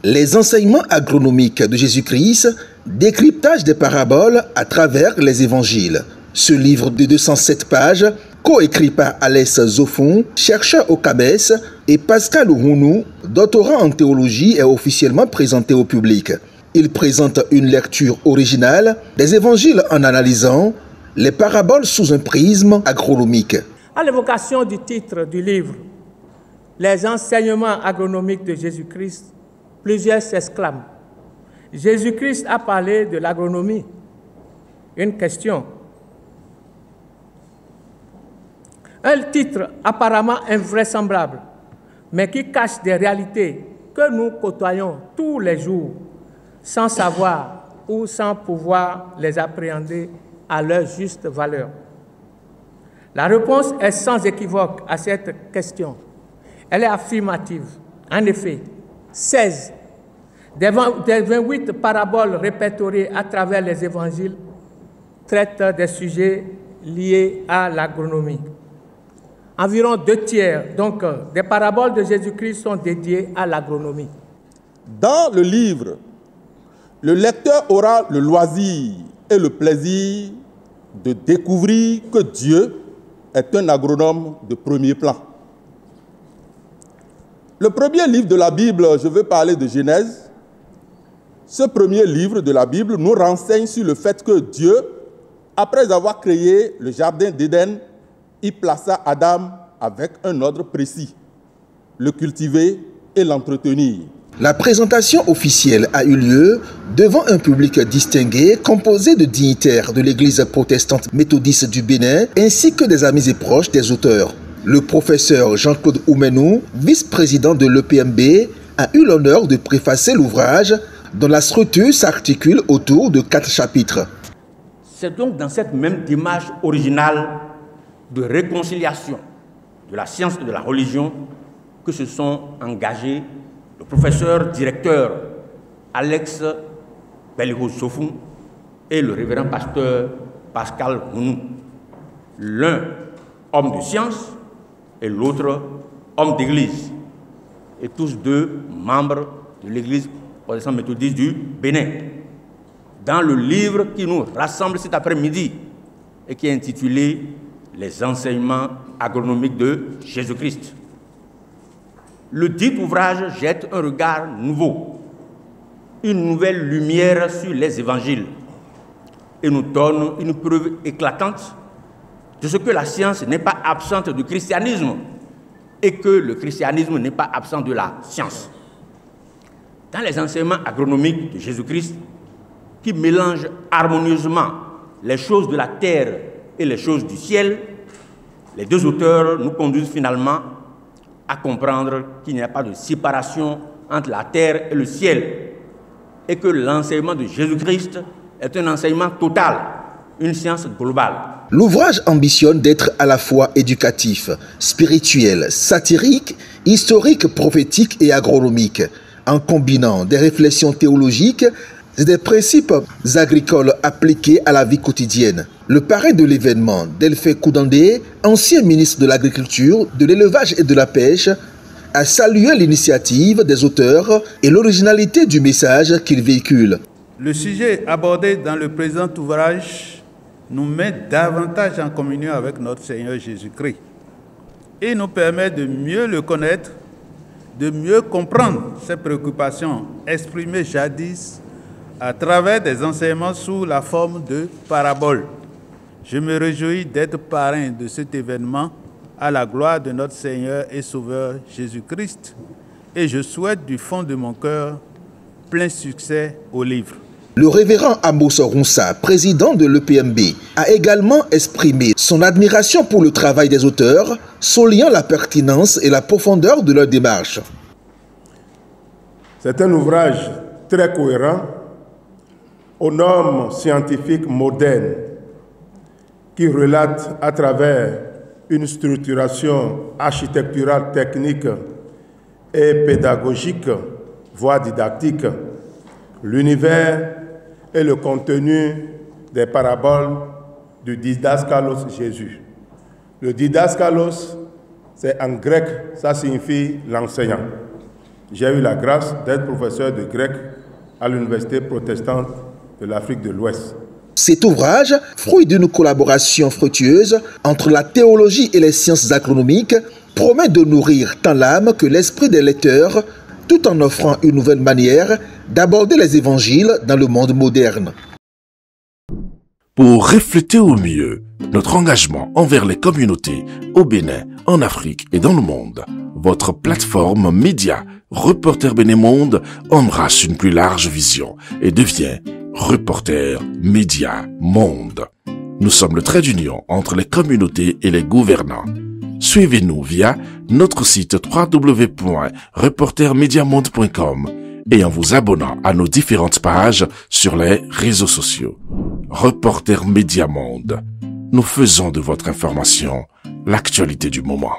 Les enseignements agronomiques de Jésus-Christ, décryptage des paraboles à travers les évangiles. Ce livre de 207 pages, coécrit par Alès Zofon, chercheur au CABES, et Pascal Ourounou, doctorant en théologie, est officiellement présenté au public. Il présente une lecture originale des évangiles en analysant les paraboles sous un prisme agronomique. À l'évocation du titre du livre, Les enseignements agronomiques de Jésus-Christ, plusieurs s'exclament. Jésus-Christ a parlé de l'agronomie. Une question. Un titre apparemment invraisemblable, mais qui cache des réalités que nous côtoyons tous les jours, sans savoir ou sans pouvoir les appréhender à leur juste valeur. La réponse est sans équivoque à cette question. Elle est affirmative. En effet, 16 des 28 paraboles répertoriées à travers les évangiles traitent des sujets liés à l'agronomie. Environ 2 tiers, donc, des paraboles de Jésus-Christ sont dédiées à l'agronomie. Dans le livre, le lecteur aura le loisir et le plaisir de découvrir que Dieu est un agronome de premier plan. Le premier livre de la Bible, je veux parler de Genèse. Ce premier livre de la Bible nous renseigne sur le fait que Dieu, après avoir créé le jardin d'Éden, y plaça Adam avec un ordre précis, le cultiver et l'entretenir. La présentation officielle a eu lieu devant un public distingué composé de dignitaires de l'Église protestante méthodiste du Bénin ainsi que des amis et proches des auteurs. Le professeur Jean-Claude Oumenou, vice-président de l'EPMB, a eu l'honneur de préfacer l'ouvrage dont la structure s'articule autour de 4 chapitres. C'est donc dans cette même démarche originale de réconciliation de la science et de la religion que se sont engagés le professeur directeur Alex Belliho-Sofou et le révérend pasteur Pascal Ourounou. L'un homme de science et l'autre homme d'église, et tous deux membres de l'église protestante méthodiste du Bénin. Dans le livre qui nous rassemble cet après-midi et qui est intitulé « Les enseignements agronomiques de Jésus-Christ », le dit ouvrage jette un regard nouveau, une nouvelle lumière sur les évangiles et nous donne une preuve éclatante de ce que la science n'est pas absente du christianisme et que le christianisme n'est pas absent de la science. Dans les enseignements agronomiques de Jésus-Christ, qui mélangent harmonieusement les choses de la terre et les choses du ciel, les deux auteurs nous conduisent finalement à comprendre qu'il n'y a pas de séparation entre la terre et le ciel et que l'enseignement de Jésus-Christ est un enseignement total, une science globale. L'ouvrage ambitionne d'être à la fois éducatif, spirituel, satirique, historique, prophétique et agronomique, en combinant des réflexions théologiques et des principes agricoles appliqués à la vie quotidienne. Le parrain de l'événement, Delphin Koudandé, ancien ministre de l'Agriculture, de l'Élevage et de la Pêche, a salué l'initiative des auteurs et l'originalité du message qu'ils véhiculent. Le sujet abordé dans le présent ouvrage nous met davantage en communion avec notre Seigneur Jésus-Christ et nous permet de mieux le connaître, de mieux comprendre ses préoccupations exprimées jadis à travers des enseignements sous la forme de paraboles. Je me réjouis d'être parrain de cet événement à la gloire de notre Seigneur et Sauveur Jésus-Christ et je souhaite du fond de mon cœur plein succès au livre. Le révérend Amos Ronsa, président de l'EPMB, a également exprimé son admiration pour le travail des auteurs, soulignant la pertinence et la profondeur de leur démarche. C'est un ouvrage très cohérent, aux normes scientifiques modernes, qui relate à travers une structuration architecturale, technique et pédagogique, voire didactique, l'univers et le contenu des paraboles du Didaskalos Jésus. Le Didaskalos, c'est en grec, ça signifie l'enseignant. j'ai eu la grâce d'être professeur de grec à l'Université protestante de l'Afrique de l'Ouest. Cet ouvrage, fruit d'une collaboration fructueuse entre la théologie et les sciences agronomiques, promet de nourrir tant l'âme que l'esprit des lecteurs, tout en offrant une nouvelle manière d'aborder les évangiles dans le monde moderne. Pour refléter au mieux notre engagement envers les communautés au Bénin, en Afrique et dans le monde, votre plateforme média Reporter Bénin Monde embrasse une plus large vision et devient Reporter Média Monde. Nous sommes le trait d'union entre les communautés et les gouvernants. Suivez-nous via notre site www.reportermediamonde.com et en vous abonnant à nos différentes pages sur les réseaux sociaux. Reporter Média Monde. Nous faisons de votre information l'actualité du moment.